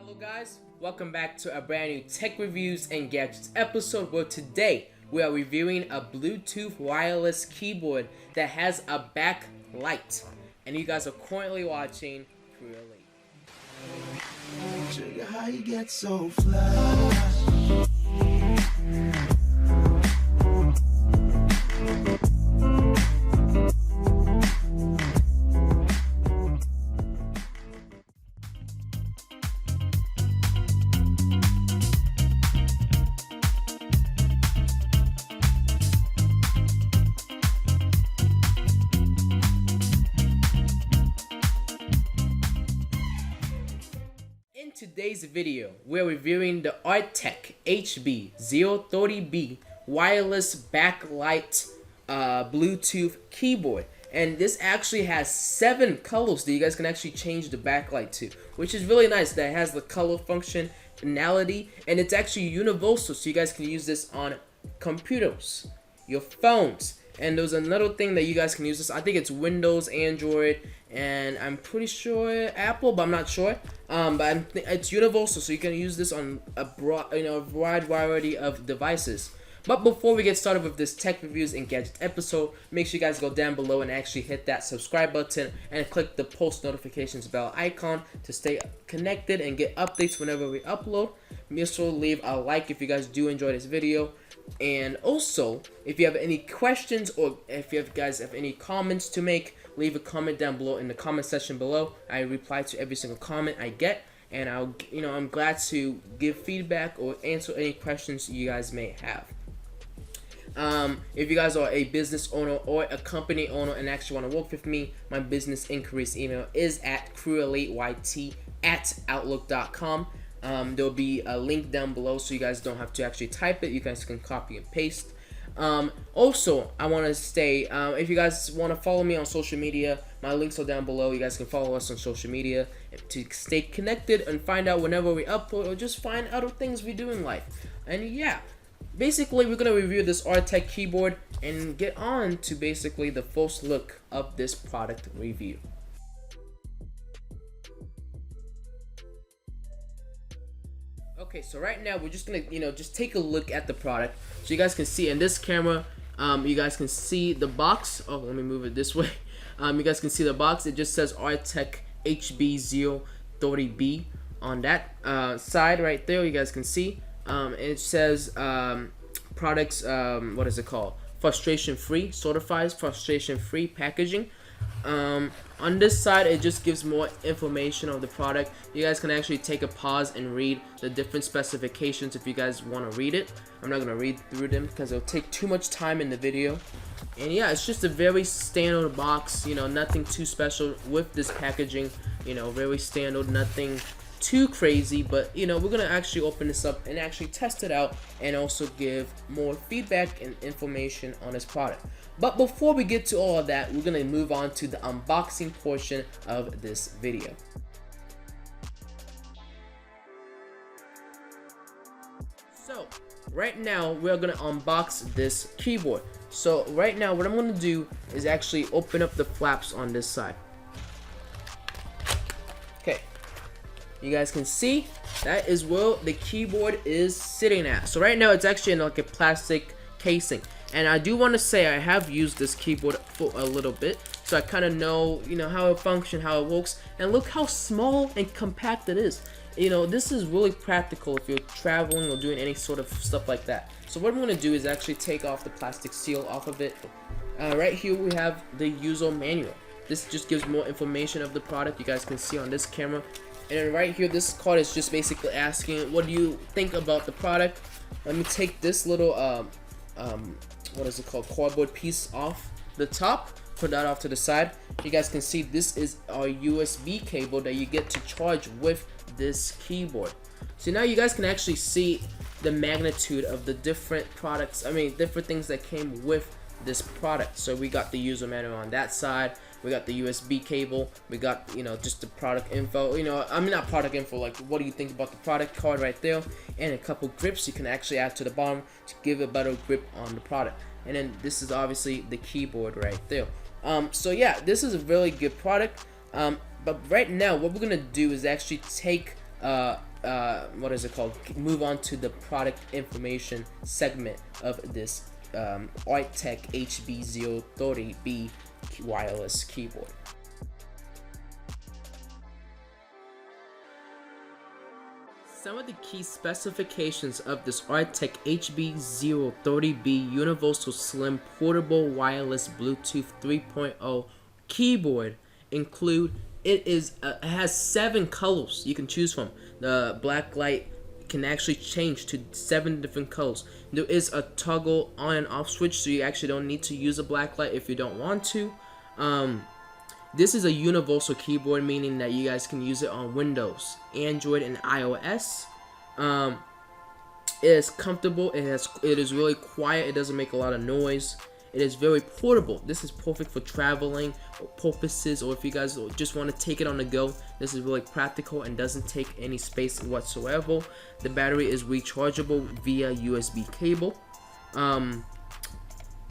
Hello guys, welcome back to a brand new tech reviews and gadgets episode where today we are reviewing a Bluetooth wireless keyboard that has a backlight, and you guys are currently watching CrewElite. Show you how you get so fly. In today's video, we're reviewing the Arteck HB030B wireless backlight Bluetooth keyboard. And this actually has 7 colors that you guys can actually change the backlight to, which is really nice. That has the color functionality, and it's actually universal, so you guys can use this on computers, your phones. And there's another thing that you guys can use this. I think it's Windows, Android, and I'm pretty sure Apple, but I'm not sure. But it's universal, so you can use this on a broad, a wide variety of devices. But before we get started with this tech reviews and gadget episode, make sure you guys go down below and actually hit that subscribe button and click the post notifications bell icon to stay connected and get updates whenever we upload. Make sure to leave a like if you guys do enjoy this video. And also, if you have any questions or if you guys have any comments to make, leave a comment down below in the comment section below. I reply to every single comment I get, and I'm glad to give feedback or answer any questions you guys may have. If you guys are a business owner or a company owner and actually want to work with me, my business inquiries email is at CrewElite@outlook.com. There'll be a link down below, so you guys don't have to actually type it. You guys can copy and paste. Also, I want to say, if you guys want to follow me on social media, my links are down below. You guys can follow us on social media to stay connected and find out whenever we upload, or just find other things we do in life. And yeah, basically we're going to review this Arteck keyboard and get on to basically the first look of this product review. Okay, so right now we're just gonna, just take a look at the product, so you guys can see in this camera. You guys can see the box. Oh, let me move it this way. You guys can see the box. It just says Arteck HB030B on that side right there. You guys can see. It says products. What is it called? Frustration-free. Certifies frustration-free packaging. On this side, it just gives more information of the product. You guys can actually take a pause and read the different specifications if you guys want to read it. I'm not going to read through them because it'll take too much time in the video. And yeah, it's just a very standard box, nothing too special with this packaging, very standard, nothing too crazy. But we're going to actually open this up and actually test it out and also give more feedback and information on this product. But before we get to all of that, we're going to move on to the unboxing portion of this video. So right now we're going to unbox this keyboard. So right now what I'm going to do is actually open up the flaps on this side. Okay, you guys can see that is where the keyboard is sitting at. So right now it's actually in like a plastic casing. And I do want to say I have used this keyboard for a little bit, so I kind of know, how it functions, how it works, and look how small and compact it is. This is really practical if you're traveling or doing any sort of stuff like that. So what I'm going to do is actually take off the plastic seal off of it. Right here we have the user manual. This just gives more information of the product. You guys can see on this camera. And then right here, this card is just basically asking, what do you think about the product? Let me take this little what is it called, cardboard piece off the top, put that off to the side. You guys can see this is our USB cable that you get to charge with this keyboard. So now you guys can actually see the magnitude of the different products, different things that came with this product. So we got the user manual on that side, we got the USB cable, we got just the product info, not product info, like what do you think about the product card right there, and a couple grips you can actually add to the bottom to give a better grip on the product. And then this is obviously the keyboard right there. So yeah, this is a really good product. But right now what we're gonna do is actually take a what is it called? Move on to the product information segment of this Arteck HB030B wireless keyboard. Some of the key specifications of this Arteck HB030B Universal Slim Portable Wireless Bluetooth 3.0 keyboard include it has 7 colors you can choose from. The backlight can actually change to 7 different colors. There is a toggle on and off switch, so you actually don't need to use a backlight if you don't want to. This is a universal keyboard, meaning that you guys can use it on Windows, Android, and iOS. It is comfortable. It is really quiet. It doesn't make a lot of noise. It is very portable. This is perfect for traveling purposes, or if you guys just want to take it on the go. This is really practical and doesn't take any space whatsoever. The battery is rechargeable via USB cable.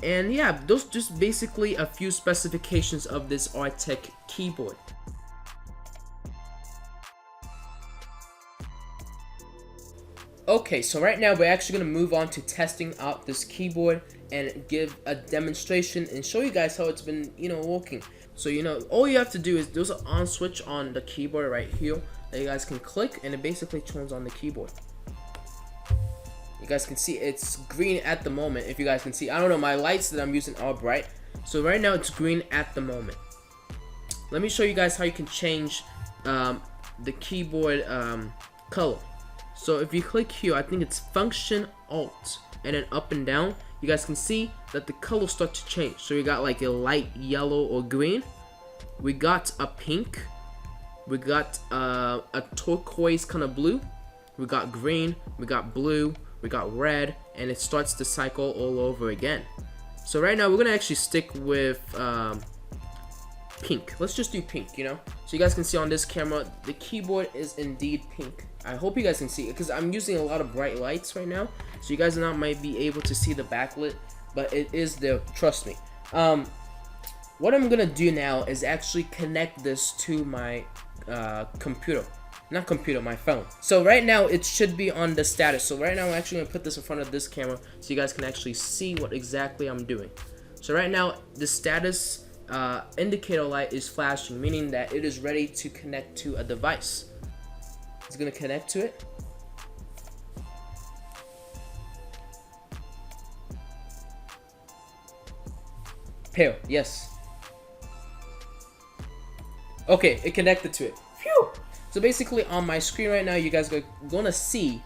And yeah, those just basically a few specifications of this Arteck keyboard. Okay, so right now we're actually going to move on to testing out this keyboard and give a demonstration and show you guys how it's been, working. So, all you have to do is there's an on switch on the keyboard right here that you guys can click, and it basically turns on the keyboard. You guys can see it's green at the moment. If you guys can see, I don't know, my lights that I'm using are bright, so right now it's green at the moment. Let me show you guys how you can change the keyboard color. So if you click here, I think it's Function Alt and then up and down, you guys can see that the colors start to change. So we got like a light yellow or green, we got a pink, we got a turquoise kind of blue, we got green, we got blue, we got red, and it starts to cycle all over again. So right now we're gonna actually stick with pink. Let's just do pink, So you guys can see on this camera, the keyboard is indeed pink. I hope you guys can see it because I'm using a lot of bright lights right now, so you guys might be able to see the backlit, but it is there, trust me. What I'm gonna do now is actually connect this to my my phone. So right now it should be on the status. So right now I'm actually gonna put this in front of this camera so you guys can actually see what exactly I'm doing. So right now the status indicator light is flashing, meaning that it is ready to connect to a device. It's gonna connect to it. Pair, yes. Okay, it connected to it. Phew! So basically on my screen right now, you guys are gonna see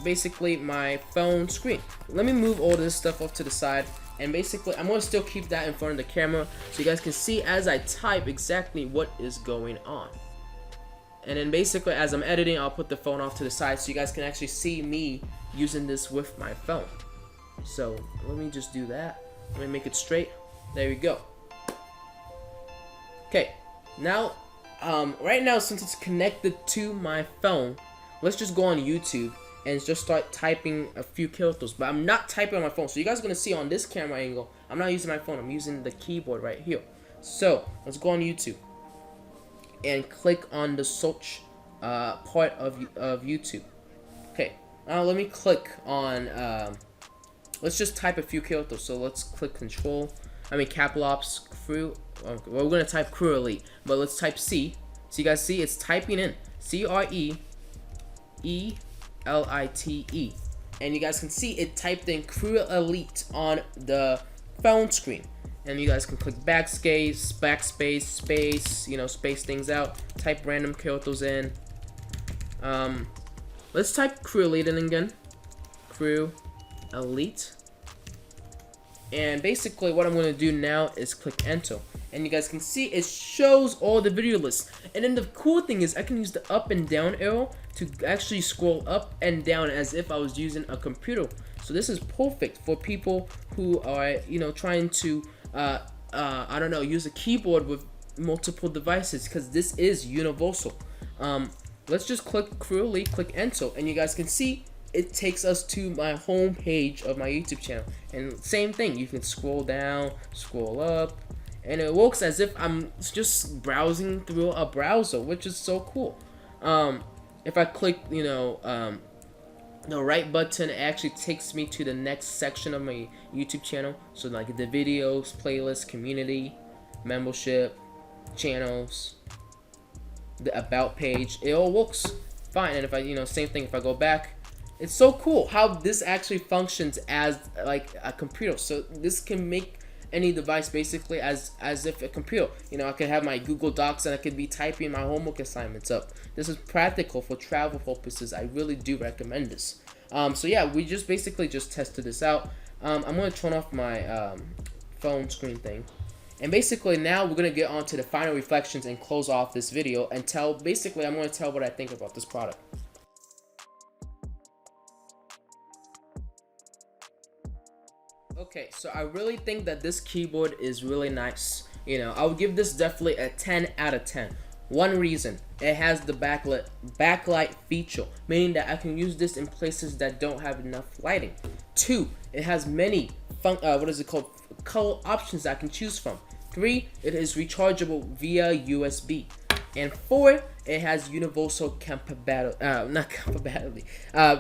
basically my phone screen. Let me move all this stuff off to the side, and basically I'm gonna still keep that in front of the camera so you guys can see as I type exactly what is going on. And then basically as I'm editing, I'll put the phone off to the side so you guys can actually see me using this with my phone. So let me just do that. Let me make it straight. There we go. Okay, now right now since it's connected to my phone, let's just go on YouTube and just start typing a few characters. But I'm not typing on my phone, so you guys are gonna see on this camera angle, I'm not using my phone, I'm using the keyboard right here. So let's go on YouTube and click on the search part of YouTube. Okay, now let me click on let's just type a few characters. So let's click capital ops crew. Well, we're gonna type CrewElite, but let's type C. So you guys see it's typing in CrewElite, and you guys can see it typed in CrewElite on the phone screen. And you guys can click backspace, space, space things out, type random characters in. Let's type CrewElite in again. CrewElite. And basically what I'm going to do now is click enter. And you guys can see it shows all the video lists. And then the cool thing is I can use the up and down arrow to actually scroll up and down as if I was using a computer. So this is perfect for people who are, trying to I don't know, use a keyboard with multiple devices, because this is universal. Let's just click CrewElite, click enter, and you guys can see it takes us to my home page of my YouTube channel. And same thing, you can scroll down, scroll up, and it works as if I'm just browsing through a browser, which is so cool. if I click, the right button, it actually takes me to the next section of my YouTube channel. So like the videos, playlist, community, membership, channels, the about page, it all works fine. And if I, same thing, if I go back, it's so cool how this actually functions as like a computer. So this can make any device basically as if a computer. I could have my Google Docs and I could be typing my homework assignments up. This is practical for travel purposes. I really do recommend this. So yeah, we just basically tested this out. I'm gonna turn off my phone screen thing, and basically now we're gonna get on to the final reflections and close off this video and I'm gonna tell what I think about this product. Okay, so I really think that this keyboard is really nice. I would give this definitely a 10 out of 10. One reason, it has the backlight feature, meaning that I can use this in places that don't have enough lighting. 2, it has many color options that I can choose from. 3, it is rechargeable via USB. And 4, it has universal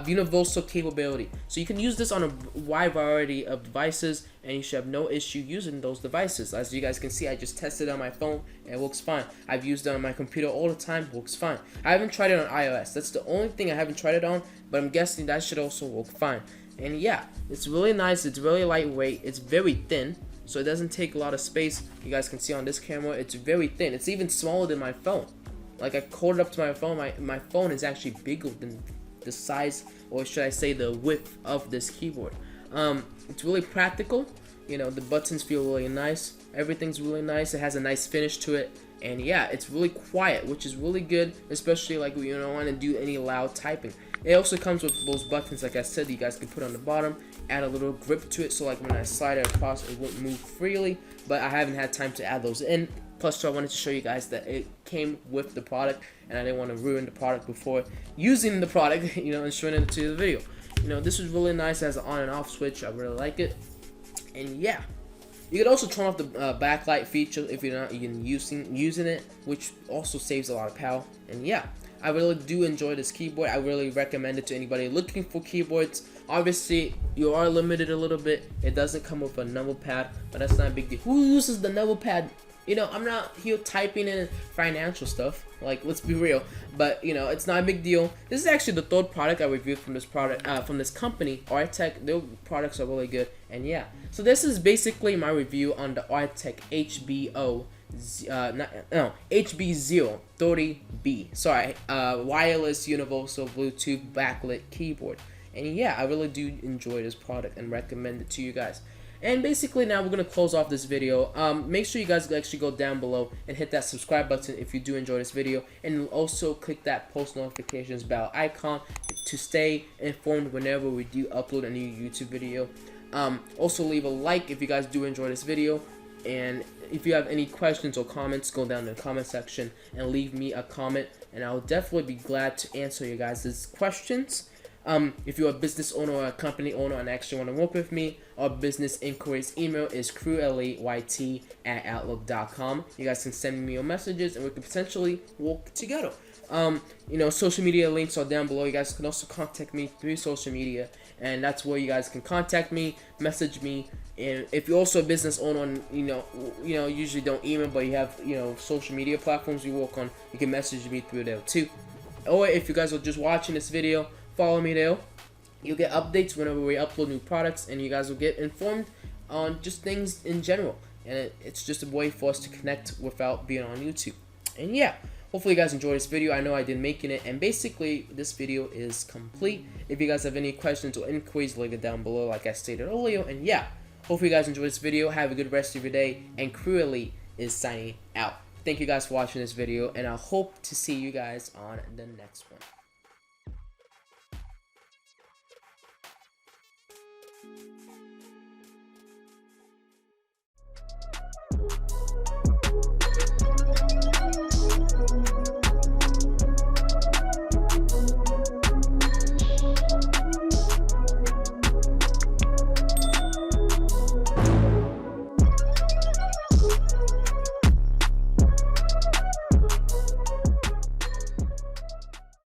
universal capability. So you can use this on a wide variety of devices, and you should have no issue using those devices. As you guys can see, I just tested it on my phone, and it works fine. I've used it on my computer all the time, works fine. I haven't tried it on iOS. That's the only thing I haven't tried it on, but I'm guessing that should also work fine. And yeah, it's really nice. It's really lightweight. It's very thin, so it doesn't take a lot of space. You guys can see on this camera, it's very thin. It's even smaller than my phone. Like I cord it up to my phone, my phone is actually bigger than the size, or should I say the width of this keyboard. It's really practical. The buttons feel really nice. Everything's really nice. It has a nice finish to it. And yeah, it's really quiet, which is really good, especially like when you don't want to do any loud typing. It also comes with those buttons, like I said, you guys can put on the bottom, add a little grip to it, so like when I slide it across, it won't move freely, but I haven't had time to add those in. Plus, so I wanted to show you guys that it came with the product, and I didn't want to ruin the product before using the product, and showing it to the video. This is really nice. It has an on and off switch. I really like it. And yeah, you can also turn off the backlight feature if you're not even using it, which also saves a lot of power. And yeah, I really do enjoy this keyboard. I really recommend it to anybody looking for keyboards. Obviously, you are limited a little bit. It doesn't come with a number pad, but that's not a big deal. Who uses the number pad? I'm not here typing in financial stuff. Like, let's be real. But it's not a big deal. This is actually the third product I reviewed from this company, Arteck. Their products are really good. And yeah, so this is basically my review on the Arteck HB030B. Sorry, wireless universal Bluetooth backlit keyboard. And yeah, I really do enjoy this product and recommend it to you guys. And basically now we're going to close off this video. Make sure you guys actually go down below and hit that subscribe button if you do enjoy this video. And also click that post notifications bell icon to stay informed whenever we do upload a new YouTube video. Also leave a like if you guys do enjoy this video. And if you have any questions or comments, go down in the comment section and leave me a comment. And I'll definitely be glad to answer you guys' questions. If you're a business owner or a company owner and actually want to work with me, our business inquiries email is CrewElite@outlook.com. You guys can send me your messages and we can potentially work together. Social media links are down below. You guys can also contact me through social media, and that's where you guys can contact me, message me. And if you're also a business owner and usually don't email, but you have social media platforms you work on, you can message me through there too. Or if you guys are just watching this video, follow me there. You'll get updates whenever we upload new products, and you guys will get informed on just things in general. And it's just a way for us to connect without being on YouTube. And yeah, hopefully you guys enjoyed this video. I know I did making it, and basically this video is complete. If you guys have any questions or inquiries, leave it down below like I stated earlier. And yeah, hopefully you guys enjoyed this video. Have a good rest of your day, and CrewElite is signing out. Thank you guys for watching this video, and I hope to see you guys on the next one.